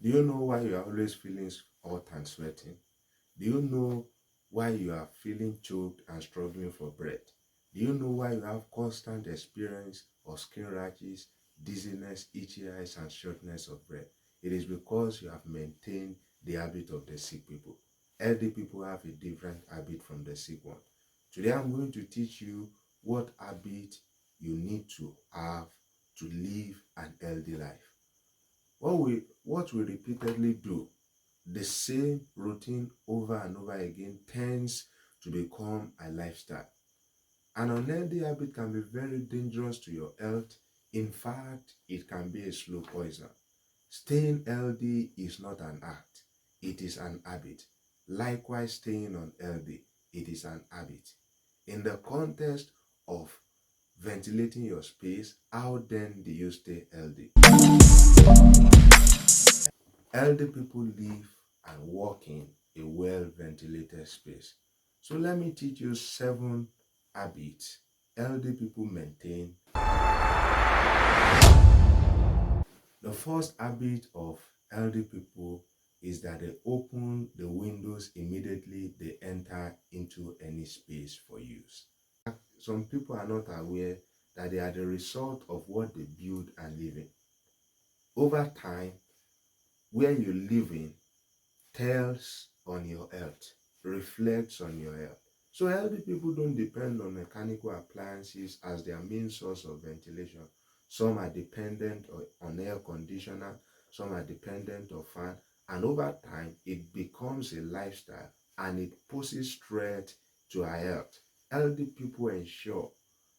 Do you know why you are always feeling hot and sweating? Do you know why you are feeling choked and struggling for breath? Do you know why you have constant experience of skin rashes, dizziness, itchy eyes, and shortness of breath? It is because you have maintained the habit of the sick people. Healthy people have a different habit from the sick one. Today I'm going to teach you what habit you need to have to live an healthy life. What we repeatedly do, the same routine over and over again, tends to become a lifestyle. An unhealthy habit can be very dangerous to your health. In fact, it can be a slow poison. Staying healthy is not an act, it is an habit. Likewise, staying unhealthy, it is an habit. In the context of ventilating your space, how then do you stay healthy? Elder people live and work in a well-ventilated space. So let me teach you 7 habits elder people maintain. The first habit of elder people is that they open the windows immediately they enter into any space for use. Some people are not aware that they are the result of what they build and live in. Over time, where you live in tells on your health, reflects on your health. So healthy people don't depend on mechanical appliances as their main source of ventilation. Some are dependent on air conditioner, some are dependent on fan, and over time it becomes a lifestyle and it poses threat to our health. Healthy people ensure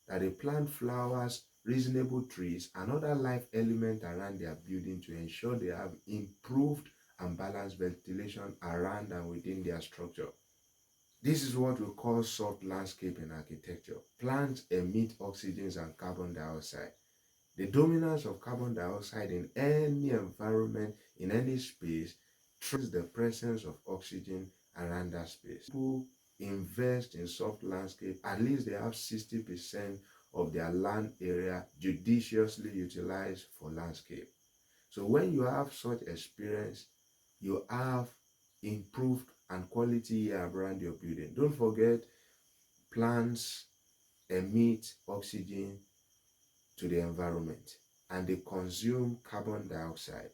that they plant flowers, reasonable trees, and other life elements around their building to ensure they have improved and balanced ventilation around and within their structure. This is what we call soft landscape in architecture. Plants emit oxygen and carbon dioxide. The dominance of carbon dioxide in any environment, in any space, threatens the presence of oxygen around that space. People invest in soft landscape, at least they have 60% of their land area judiciously utilized for landscape. So when you have such experience, you have improved and quality air around your building. Don't forget, plants emit oxygen to the environment and they consume carbon dioxide.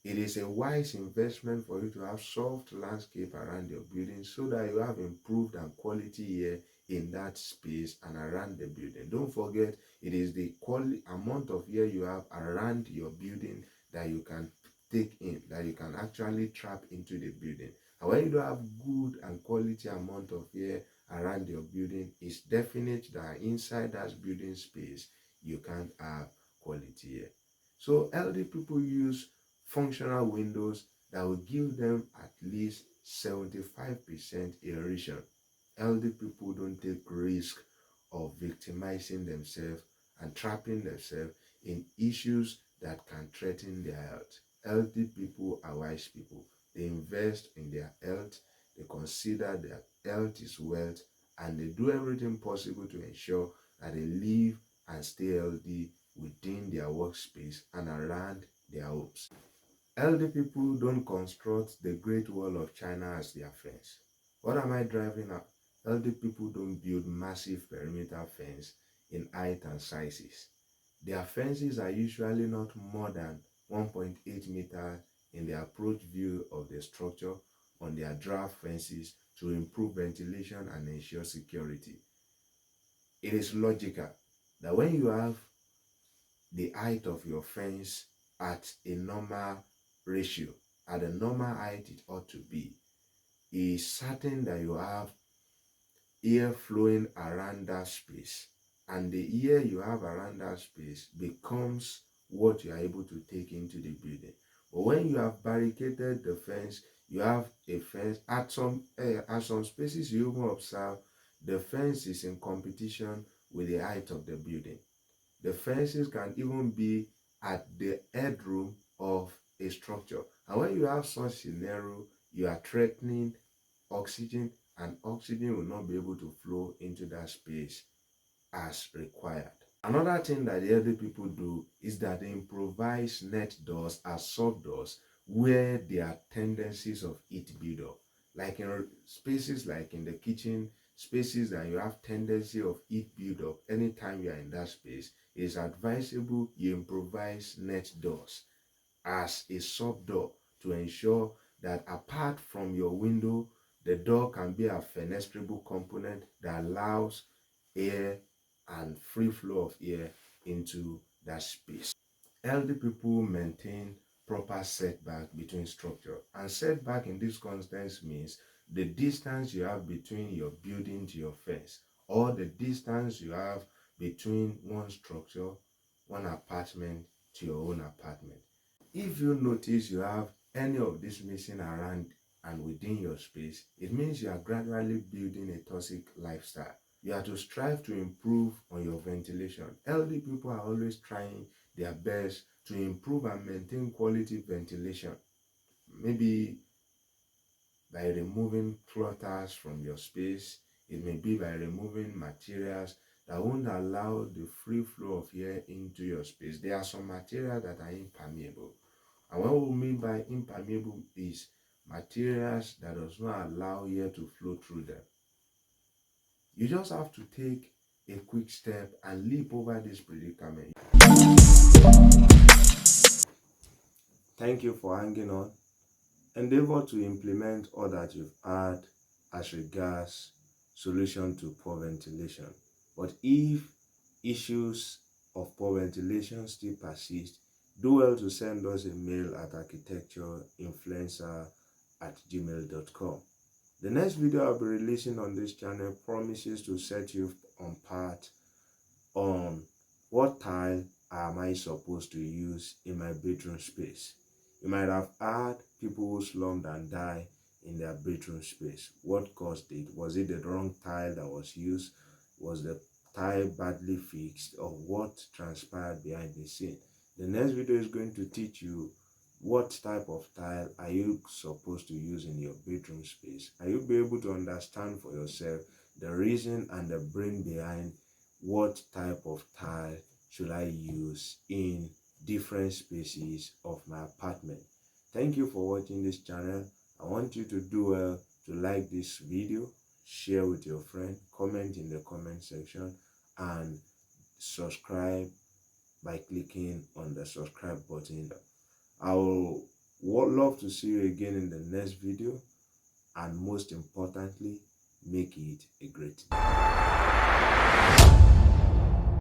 It is a wise investment for you to have soft landscape around your building so that you have improved and quality air in that space and around the building. Don't forget, it is the quality amount of air you have around your building that you can take in, that you can actually trap into the building. And when you don't have good and quality amount of air around your building, it's definite that inside that building space you can't have quality air. So elderly people use functional windows that will give them at least 75% aeration. Elderly people don't take risk of victimizing themselves and trapping themselves in issues that can threaten their health. Healthy people are wise people. They invest in their health, they consider their health is wealth, and they do everything possible to ensure that they live and stay healthy within their workspace and around their homes. Elderly people don't construct the Great Wall of China as their fence. What am I driving at? Elderly people don't build massive perimeter fence in height and sizes. Their fences are usually not more than 1.8 meters in the approach view of the structure on their draft fences to improve ventilation and ensure security. It is logical that when you have the height of your fence at a normal ratio, at the normal height it ought to be, it is certain that you have air flowing around that space, and the air you have around that space becomes what you are able to take into the building. But when you have barricaded the fence, you have a fence at some spaces you even observe the fence is in competition with the height of the building. The fences can even be at the headroom of a structure. And when you have such scenario, you are threatening oxygen, and oxygen will not be able to flow into that space as required. Another thing that the elderly people do is that they improvise net doors as soft doors where there are tendencies of heat buildup. Like in spaces like in the kitchen, spaces that you have tendency of heat buildup, anytime you are in that space, it is advisable you improvise net doors as a sub door to ensure that apart from your window, the door can be a fenestrable component that allows air and free flow of air into that space. Elderly people maintain proper setback between structure, and setback in this context means the distance you have between your building to your fence, or the distance you have between one structure, one apartment to your own apartment. If you notice you have any of this missing around and within your space, it means you are gradually building a toxic lifestyle. You have to strive to improve on your ventilation. Elderly people are always trying their best to improve and maintain quality ventilation. Maybe by removing clutters from your space, it may be by removing materials that won't allow the free flow of air into your space. There are some materials that are impermeable. And what we mean by impermeable is materials that does not allow air to flow through them. You just have to take a quick step and leap over this predicament. Thank you for hanging on. Endeavor to implement all that you've had as regards solution to poor ventilation. But if issues of poor ventilation still persist, do well to send us a mail at architectureinfluencer@gmail.com. The next video I'll be releasing on this channel promises to set you on path on what tile am I supposed to use in my bedroom space. You might have heard people who slummed and died in their bedroom space. What caused it? Was it the wrong tile that was used? Was the tile badly fixed? Or what transpired behind the scene? The next video is going to teach you what type of tile are you supposed to use in your bedroom space. Are you be able to understand for yourself the reason and the brain behind what type of tile should I use in different spaces of my apartment? Thank you for watching this channel. I want you to do well to like this video, share with your friend, comment in the comment section, and subscribe by clicking on the subscribe button. I would love to see you again in the next video, and most importantly, make it a great day.